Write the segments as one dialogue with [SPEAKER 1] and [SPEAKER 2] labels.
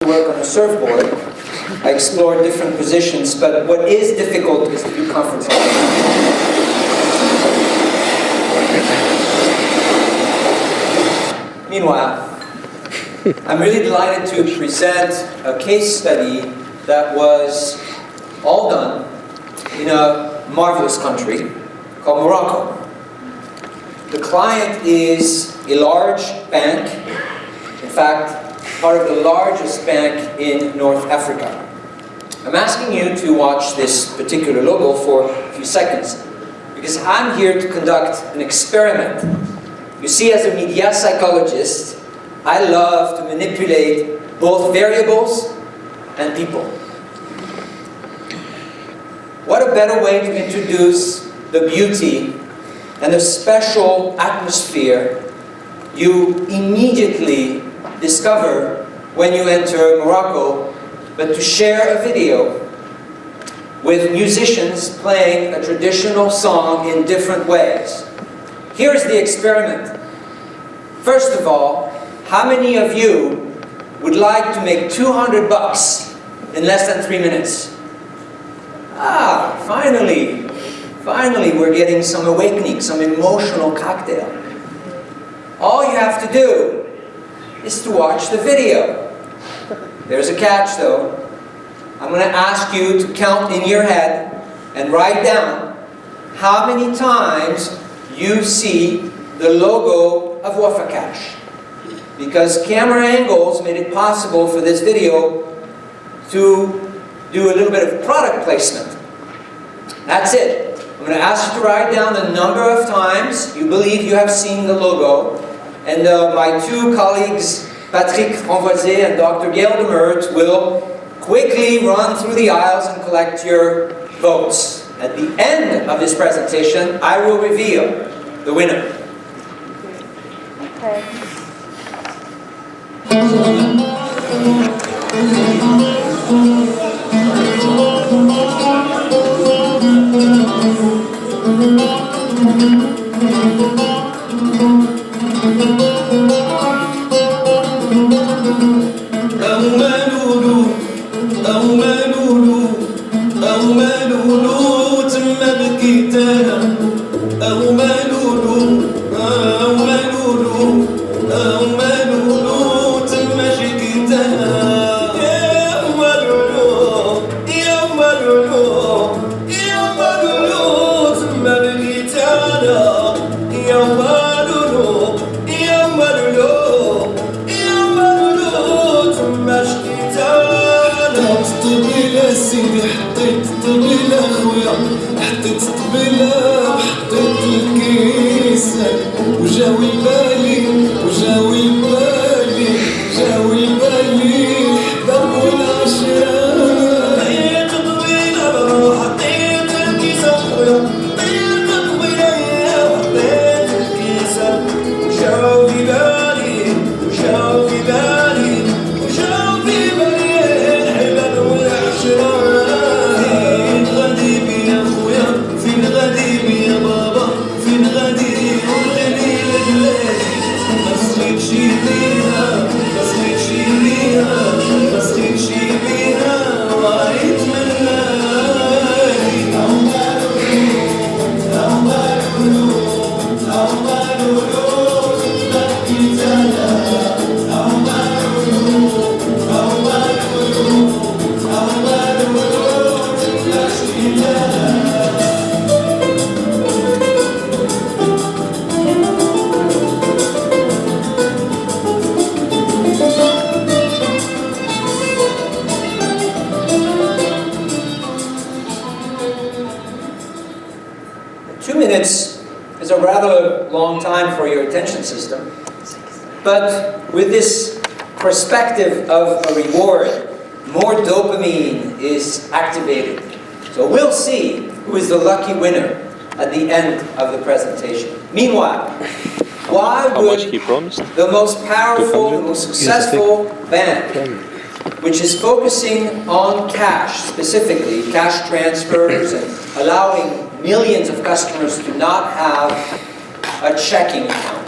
[SPEAKER 1] work on a surfboard. I explore different positions, but what is difficult is to do conference calls. Meanwhile, I'm really delighted to present a case study that was all done in a marvelous country called Morocco. The client is a large bank, in fact, part of the largest bank in North Africa. I'm asking you to watch this particular logo for a few seconds because I'm here to conduct an experiment. You see, as a media psychologist, I love to manipulate both variables and people. What a better way to introduce the beauty and the special atmosphere you immediately discover when you enter Morocco, but to share a video with musicians playing a traditional song in different ways. Here's the experiment. First of all, how many of you would like to make 200 bucks in less than 3 minutes? Ah, finally we're getting some awakening, some emotional cocktail. All you have to do is to watch the video. There's a catch though. I'm going to ask you to count in your head and write down how many times you see the logo of Wafakash. Because camera angles made it possible for this video to do a little bit of product placement. That's it. I'm going to ask you to write down the number of times you believe you have seen the logo. And my two colleagues, Patrick Renvoisier and Dr. Gail Demert, will quickly run through the aisles and collect your votes. At the end of this presentation, I will reveal the winner.
[SPEAKER 2] Okay.
[SPEAKER 1] Is a rather long time for your attention system, but with this perspective of a reward, more dopamine is activated. So we'll see who is the lucky winner at the end of the presentation. Meanwhile, why would the most powerful, the most successful bank, which is focusing on cash, specifically cash transfers and allowing millions of customers to not have a checking account,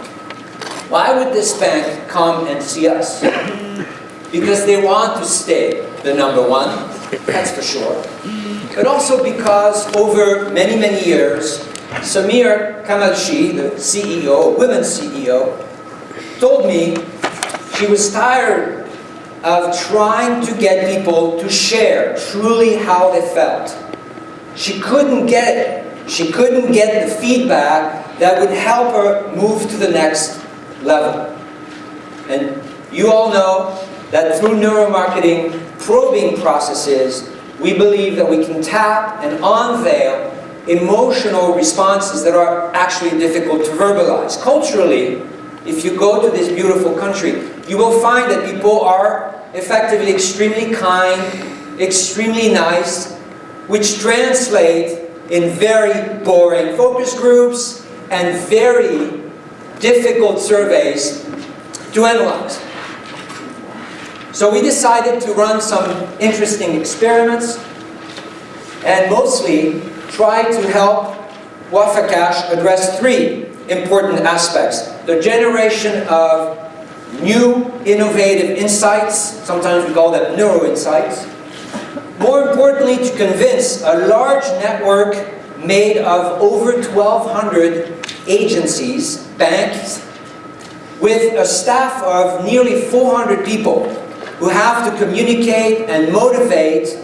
[SPEAKER 1] why would this bank come and see us? because they want to stay the number one, that's for sure. But also because over many, many years, Samir Kamalshi, the CEO, women's CEO, told me she was tired of trying to get people to share truly how they felt. She couldn't get it. She couldn't get the feedback that would help her move to the next level. And you all know that through neuromarketing probing processes, we believe that we can tap and unveil emotional responses that are actually difficult to verbalize. Culturally, if you go to this beautiful country, you will find that people are effectively extremely kind, extremely nice, which translate in very boring focus groups and very difficult surveys to analyze. So we decided to run some interesting experiments and mostly try to help Wafakash address three important aspects. The generation of new innovative insights, sometimes we call them neuro-insights. More importantly, to convince a large network made of over 1,200 agencies, banks, with a staff of nearly 400 people who have to communicate and motivate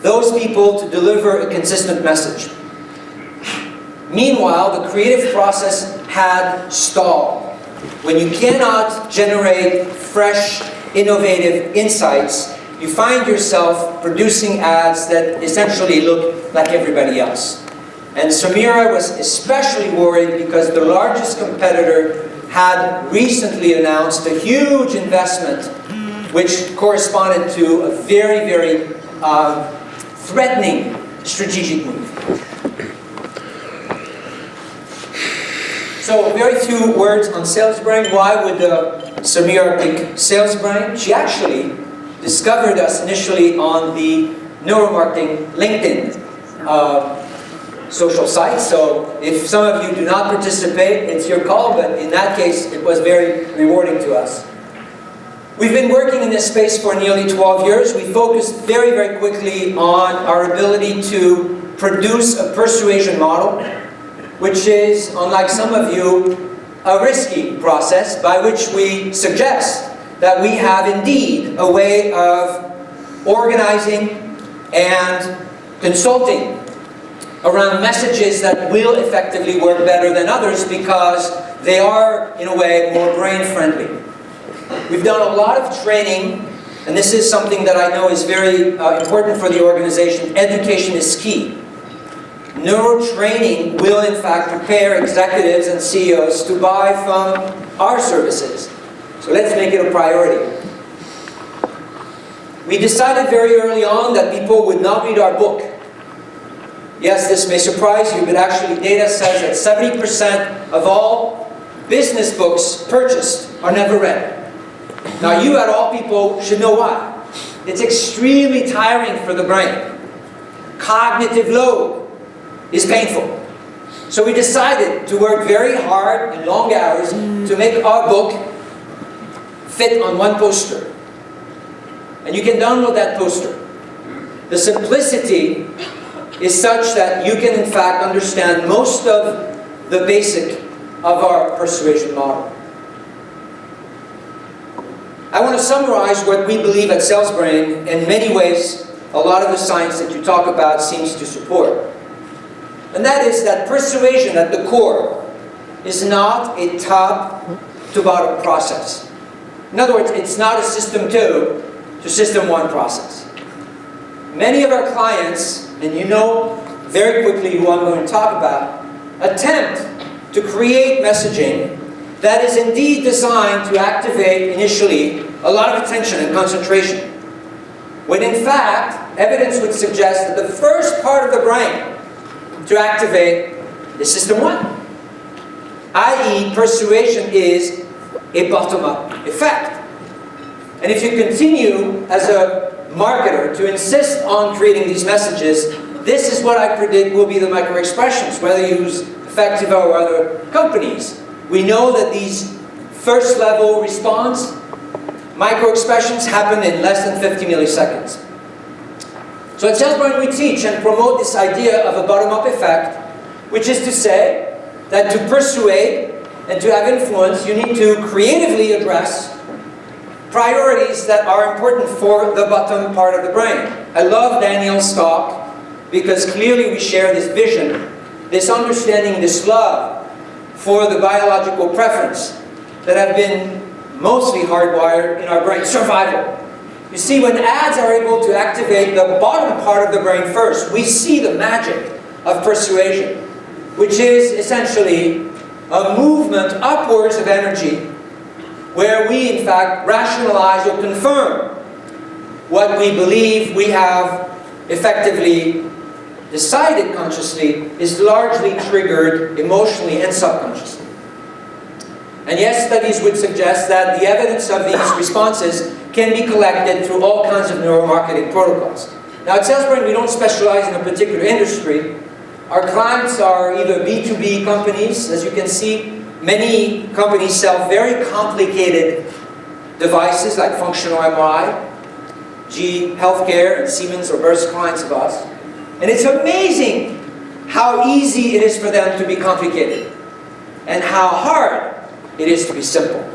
[SPEAKER 1] those people to deliver a consistent message. Meanwhile, the creative process had stalled. When you cannot generate fresh, innovative insights, you find yourself producing ads that essentially look like everybody else. And Samira was especially worried because the largest competitor had recently announced a huge investment which corresponded to a very, very threatening strategic move. So, very few words on SalesBrain. Why would Samira pick SalesBrain? She actually discovered us initially on the Neuromarketing LinkedIn social site. So, if some of you do not participate, it's your call, but in that case, it was very rewarding to us. We've been working in this space for nearly 12 years. We focused very, very quickly on our ability to produce a persuasion model, which is, unlike some of you, a risky process by which we suggest that we have indeed a way of organizing and consulting around messages that will effectively work better than others because they are, in a way, more brain-friendly. We've done a lot of training, and this is something that I know is very important for the organization. Education is key. Neurotraining will, in fact, prepare executives and CEOs to buy from our services. So let's make it a priority. We decided very early on that people would not read our book. Yes, this may surprise you, but actually data says that 70% of all business books purchased are never read. Now you, at all people, should know why. It's extremely tiring for the brain. Cognitive load is painful. So we decided to work very hard in long hours to make our book fit on one poster. And you can download that poster. The simplicity is such that you can, in fact, understand most of the basic of our persuasion model. I want to summarize what we believe at SalesBrain. In many ways, a lot of the science that you talk about seems to support. And that is that persuasion at the core is not a top-to-bottom process. In other words, it's not a System 2 to System 1 process. Many of our clients, and you know very quickly who I'm going to talk about, attempt to create messaging that is indeed designed to activate initially a lot of attention and concentration. When in fact, evidence would suggest that the first part of the brain to activate is System 1. I.e., persuasion is a bottom-up effect. And if you continue as a marketer to insist on creating these messages, this is what I predict will be the micro-expressions, whether you use Effectiva or other companies. We know that these first-level response Micro-expressions happen in less than 50 milliseconds. So at SalesBrain we teach and promote this idea of a bottom-up effect, which is to say that to persuade and to have influence, you need to creatively address priorities that are important for the bottom part of the brain. I love Daniel's talk because clearly we share this vision, this understanding, this love for the biological preference that have been mostly hardwired in our brain. Survival. You see, when ads are able to activate the bottom part of the brain first, we see the magic of persuasion, which is essentially a movement upwards of energy where we, in fact, rationalize or confirm what we believe we have effectively decided consciously is largely triggered emotionally and subconsciously. And yes, studies would suggest that the evidence of these responses can be collected through all kinds of neuromarketing protocols. Now at SalesBrain we don't specialize in a particular industry. Our clients are either B2B companies, as you can see. Many companies sell very complicated devices like functional MRI. GE Healthcare and Siemens are first clients of us. And it's amazing how easy it is for them to be complicated and how hard it is to be simple.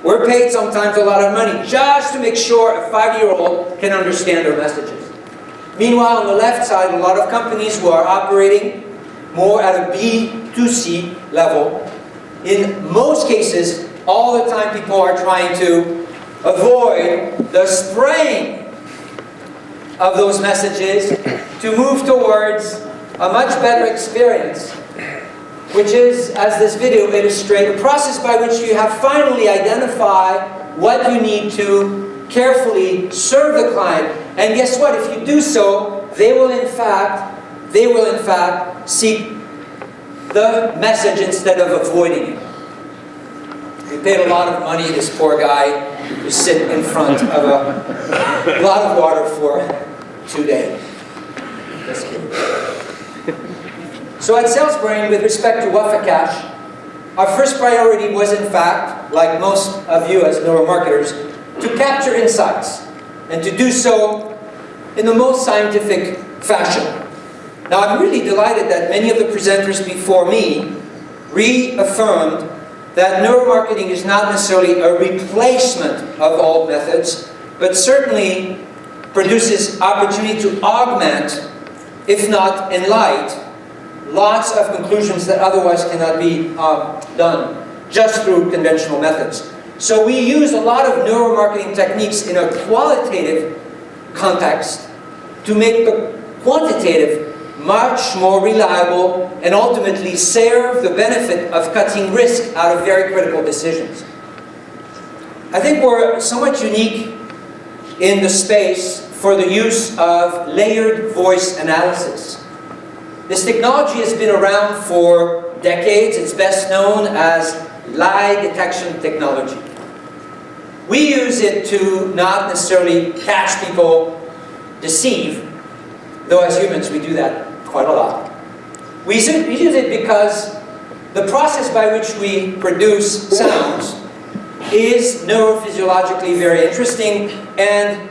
[SPEAKER 1] We're paid sometimes a lot of money just to make sure a 5-year-old can understand our messages. Meanwhile, on the left side, a lot of companies who are operating more at a B2C level. In most cases, all the time people are trying to avoid the spraying of those messages to move towards a much better experience, which is, as this video illustrates, a process by which you have finally identified what you need to carefully serve the client. And guess what? If you do so, they will in fact seek the message instead of avoiding it. We paid a lot of money, this poor guy, to sit in front of a lot of water for 2 days. That's good. So at SalesBrain, with respect to Wafakash, our first priority was in fact, like most of you as neuromarketers, to capture insights, and to do so in the most scientific fashion. Now I'm really delighted that many of the presenters before me reaffirmed that neuromarketing is not necessarily a replacement of old methods, but certainly produces opportunity to augment, if not enlighten, lots of conclusions that otherwise cannot be done just through conventional methods. So we use a lot of neuromarketing techniques in a qualitative context to make the quantitative much more reliable and ultimately serve the benefit of cutting risk out of very critical decisions. I think we're somewhat unique in the space for the use of layered voice analysis. This technology has been around for decades. It's best known as lie detection technology. We use it to not necessarily catch people deceive, though as humans we do that quite a lot. We use it because the process by which we produce sounds is neurophysiologically very interesting and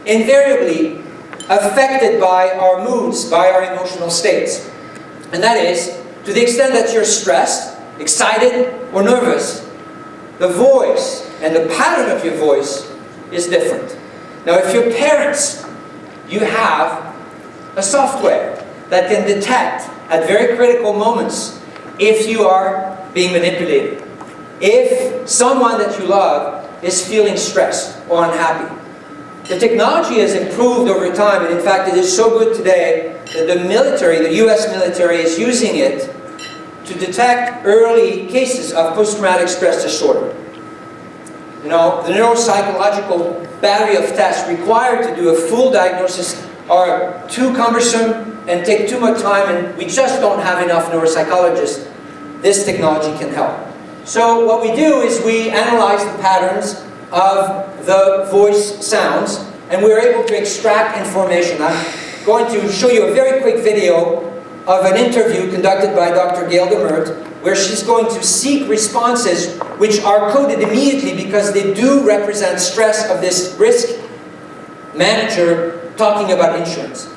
[SPEAKER 1] invariably affected by our moods, by our emotional states. And that is, to the extent that you're stressed, excited, or nervous, the voice and the pattern of your voice is different. Now if you're parents, you have a software that can detect at very critical moments if you are being manipulated, if someone that you love is feeling stressed or unhappy. The technology has improved over time, and in fact it is so good today that the military, the US military, is using it to detect early cases of post-traumatic stress disorder. You know, the neuropsychological battery of tests required to do a full diagnosis are too cumbersome and take too much time, and we just don't have enough neuropsychologists. This technology can help. So what we do is we analyze the patterns of the voice sounds, and we're able to extract information. I'm going to show you a very quick video of an interview conducted by Dr. Gail Demert, where she's going to seek responses which are coded immediately because they do represent stress of this risk manager talking about insurance.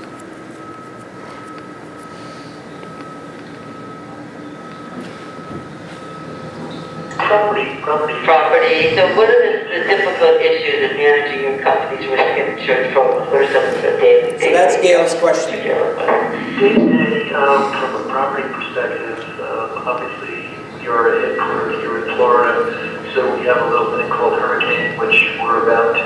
[SPEAKER 2] Property. So what are the difficult issues in managing your company's risk and insurance programs? What are some of the daily things?
[SPEAKER 1] So that's Gail's question.
[SPEAKER 3] From a property perspective, obviously you're in Florida, so we have a little thing called hurricane, which we're about to,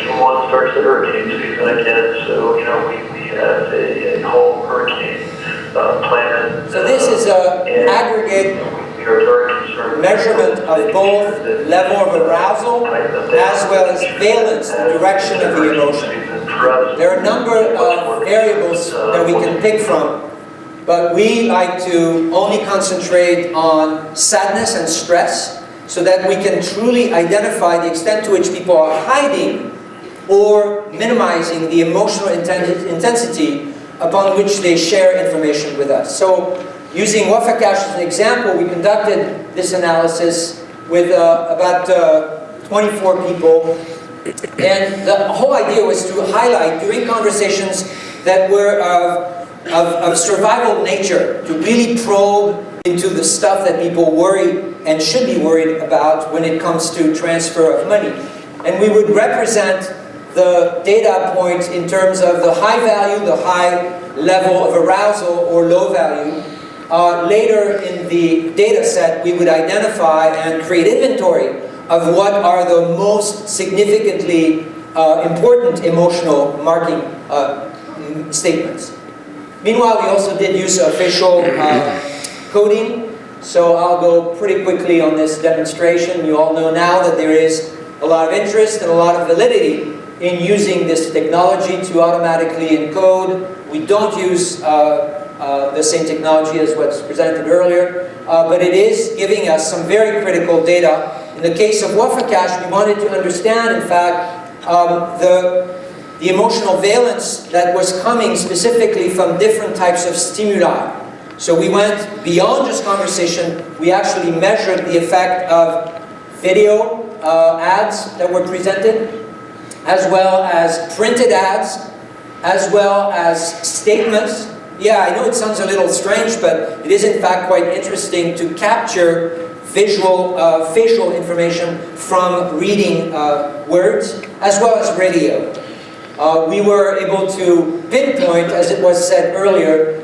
[SPEAKER 3] June 1 starts the hurricane season again, so we have a whole hurricane plan.
[SPEAKER 1] So this is an aggregate measurement of both level of arousal as well as valence, the direction of the emotion. There are a number of variables that we can pick from, but we like to only concentrate on sadness and stress so that we can truly identify the extent to which people are hiding or minimizing the emotional intensity upon which they share information with us. So, using Wafakash as an example, we conducted this analysis with about 24 people, and the whole idea was to highlight during conversations that were of survival nature, to really probe into the stuff that people worry and should be worried about when it comes to transfer of money. And we would represent the data points in terms of the high value, the high level of arousal, or low value. Later in the data set, we would identify and create inventory of what are the most significantly important emotional marking statements. Meanwhile, we also did use facial coding, so I'll go pretty quickly on this demonstration. You all know now that there is a lot of interest and a lot of validity in using this technology to automatically encode. We don't use the same technology as what's presented earlier, but it is giving us some very critical data. In the case of Wafakash, we wanted to understand, in fact, the emotional valence that was coming specifically from different types of stimuli. So we went beyond just conversation. We actually measured the effect of video ads that were presented, as well as printed ads, as well as statements. Yeah, I know it sounds a little strange, but it is in fact quite interesting to capture visual, facial information from reading words, as well as radio. We were able to pinpoint, as it was said earlier,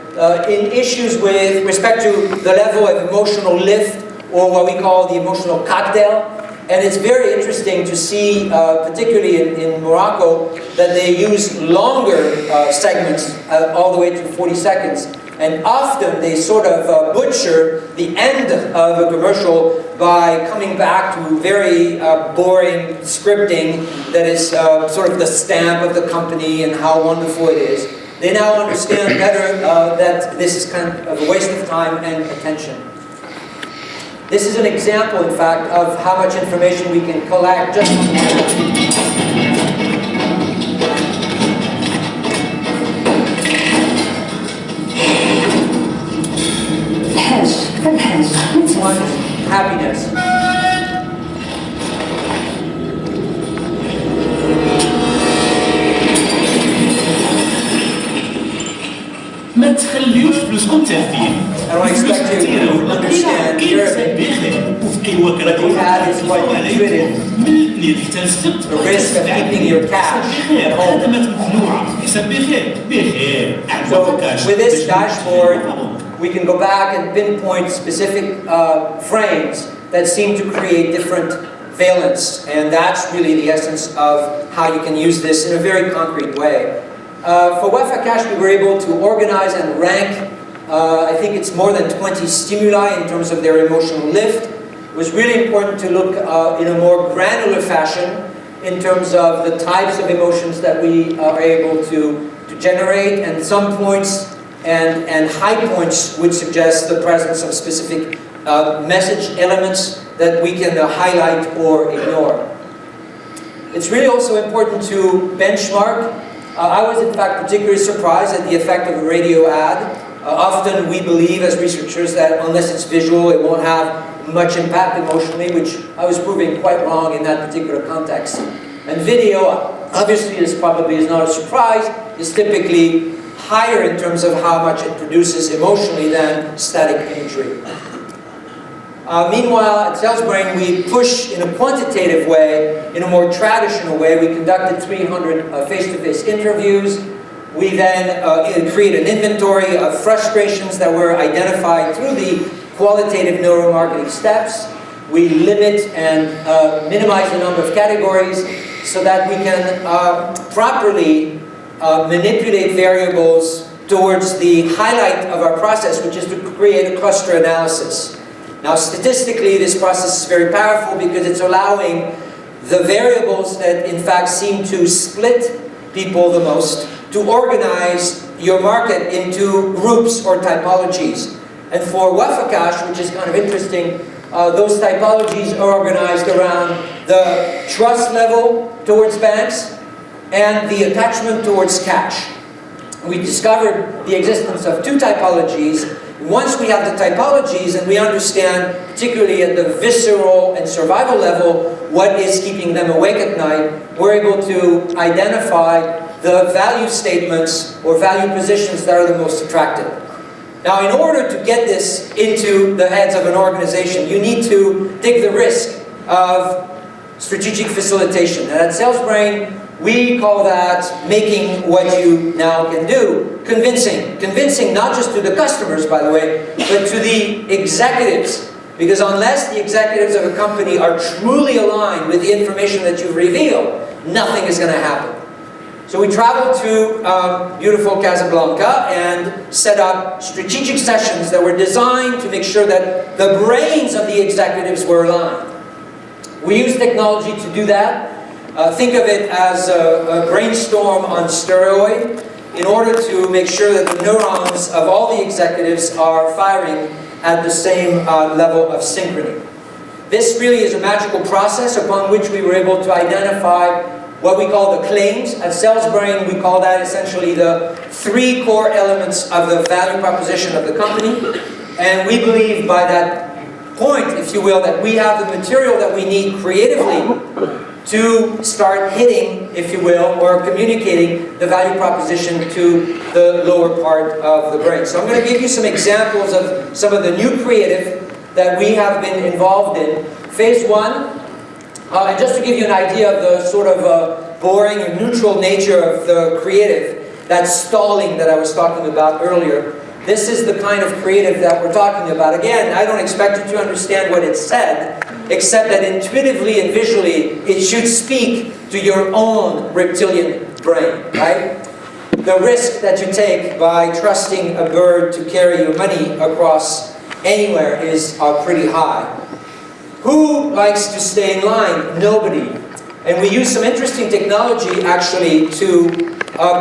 [SPEAKER 1] in issues with respect to the level of emotional lift, or what we call the emotional cocktail. And it's very interesting to see, particularly in Morocco, that they use longer segments, all the way to 40 seconds. And often they sort of butcher the end of a commercial by coming back to very boring scripting that is sort of the stamp of the company and how wonderful it is. They now understand better that this is kind of a waste of time and attention. This is an example, in fact, of how much information we can collect just from happiness.
[SPEAKER 4] ما تخليوش فلوسكم تهفين.
[SPEAKER 1] I don't expect you to understand Arabic. The ad is quite intuitive. The risk of keeping your cash at home. So with this dashboard, we can go back and pinpoint specific frames that seem to create different valence, and that's really the essence of how you can use this in a very concrete way. For Wafakash, we were able to organize and rank, I think it's more than 20 stimuli in terms of their emotional lift. It was really important to look in a more granular fashion in terms of the types of emotions that we are able to generate, and some points and high points would suggest the presence of specific message elements that we can highlight or ignore. It's really also important to benchmark. I was in fact particularly surprised at the effect of a radio ad. Often we believe as researchers that unless it's visual, it won't have much impact emotionally, which I was proving quite wrong in that particular context. And video, obviously, this probably is not a surprise, is typically higher in terms of how much it produces emotionally than static imagery. Meanwhile, at SalesBrain, we push in a quantitative way, in a more traditional way. We conducted 300 face-to-face interviews. We then create an inventory of frustrations that were identified through the qualitative neuromarketing steps. We limit and minimize the number of categories so that we can properly manipulate variables towards the highlight of our process, which is to create a cluster analysis. Now, statistically, this process is very powerful because it's allowing the variables that, in fact, seem to split people the most to organize your market into groups or typologies. And for Wafakash, which is kind of interesting, those typologies are organized around the trust level towards banks and the attachment towards cash. We discovered the existence of two typologies. Once we have the typologies and we understand, particularly at the visceral and survival level, what is keeping them awake at night, we're able to identify the value statements or value positions that are the most attractive. Now, in order to get this into the heads of an organization, you need to take the risk of strategic facilitation. And at SalesBrain, we call that making what you now can do convincing. Convincing not just to the customers, by the way, but to the executives. Because unless the executives of a company are truly aligned with the information that you reveal, nothing is going to happen. So we traveled to beautiful Casablanca and set up strategic sessions that were designed to make sure that the brains of the executives were aligned. We use technology to do that. Think of it as a brainstorm on steroid in order to make sure that the neurons of all the executives are firing at the same level of synchrony. This really is a magical process upon which we were able to identify what we call the claims. At SalesBrain, we call that essentially the three core elements of the value proposition of the company. And we believe by that point, if you will, that we have the material that we need creatively to start hitting, if you will, or communicating the value proposition to the lower part of the brain. So I'm going to give you some examples of some of the new creative that we have been involved in. Phase one, and just to give you an idea of the sort of boring or neutral nature of the creative, that stalling that I was talking about earlier, this is the kind of creative that we're talking about. Again, I don't expect you to understand what it said, except that intuitively and visually, it should speak to your own reptilian brain, right? The risk that you take by trusting a bird to carry your money across anywhere is pretty high. Who likes to stay in line? Nobody. And we use some interesting technology, actually, to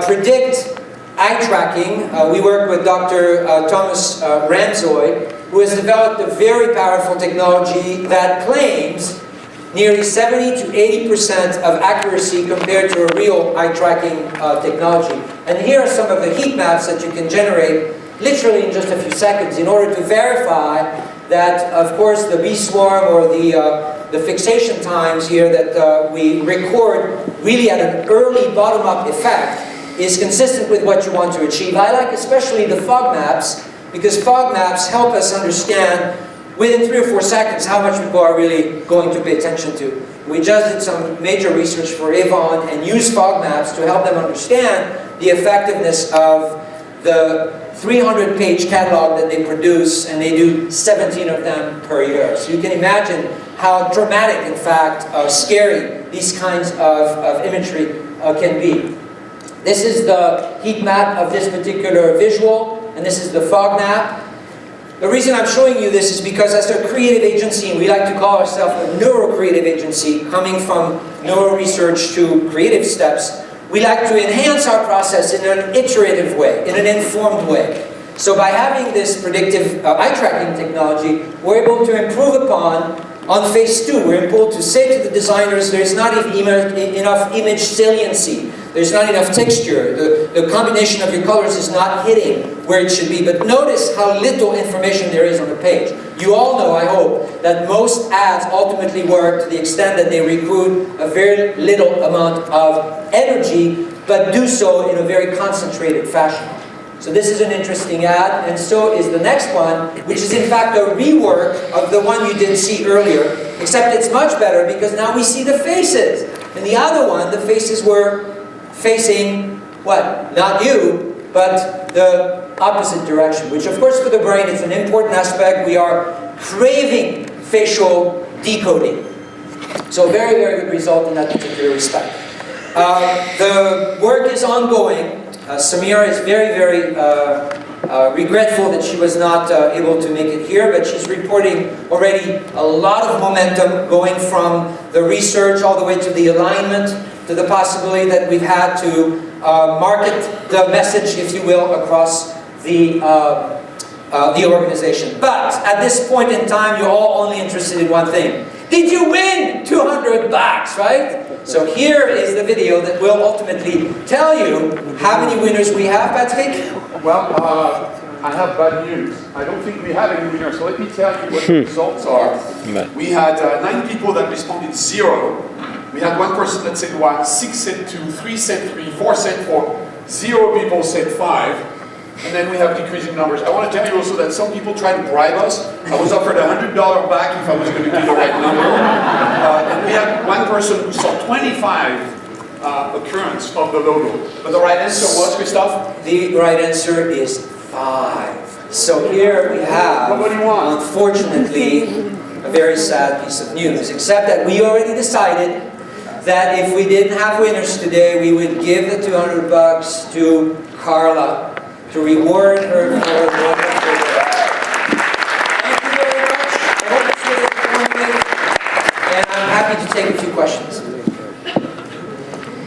[SPEAKER 1] predict eye tracking. We work with Dr. Thomas Ramsoy, who has developed a very powerful technology that claims nearly 70 to 80% of accuracy compared to a real eye tracking technology. And here are some of the heat maps that you can generate literally in just a few seconds in order to verify that, of course, the bee swarm or the fixation times here that we record really at an early bottom-up effect is consistent with what you want to achieve. I like especially the fog maps, because fog maps help us understand within 3 or 4 seconds how much people are really going to pay attention to. We just did some major research for Avon and used fog maps to help them understand the effectiveness of the 300-page catalog that they produce, and they do 17 of them per year. So you can imagine how dramatic, in fact, scary these kinds of imagery can be. This is the heat map of this particular visual, and this is the fog map. The reason I'm showing you this is because as a creative agency, and we like to call ourselves a neuro-creative agency, coming from neuro research to creative steps, we like to enhance our process in an iterative way, in an informed way. So by having this predictive eye tracking technology, we're able to improve upon, on phase 2, we're able to say to the designers, there's not enough image saliency, there's not enough texture, the combination of your colors is not hitting. where it should be. But notice how little information there is on the page. You all know, I hope, that most ads ultimately work to the extent that they recruit a very little amount of energy, but do so in a very concentrated fashion. So this is an interesting ad, and so is the next one, which is in fact a rework of the one you didn't see earlier, except it's much better because now we see the faces. In the other one, the faces were facing, what? Not you, but the opposite direction, which of course for the brain is an important aspect. We are craving facial decoding. So very, very good result in that particular respect. The work is ongoing. Samira is very, very regretful that she was not able to make it here, but she's reporting already a lot of momentum going from the research all the way to the alignment, to the possibility that we've had to market the message, if you will, across the organization. But at this point in time, you're all only interested in one thing. Did you win $200, right? So here is the video that will ultimately tell you how many winners we have, Patrick.
[SPEAKER 5] Well, I have bad news. I don't think we have any winners. So let me tell you what the results are. We had 9 people that responded 0. We had 1 person that said 1, 6 said 2, 3 said 3, 4 said 4, 0 people said 5. And then we have decreasing numbers. I want to tell you also that some people try to bribe us. I was offered $100 back if I was going to give the right number. And we had 1 person who saw 25 occurrence of the logo. But the right answer was, Christophe?
[SPEAKER 1] The right answer is 5. So here we have, unfortunately, a very sad piece of news, except that we already decided that if we didn't have winners today, we would give the $200 to Carla to reward her for the wonderful work. Thank you very much. I hope this was informative, and I'm happy to take a few questions.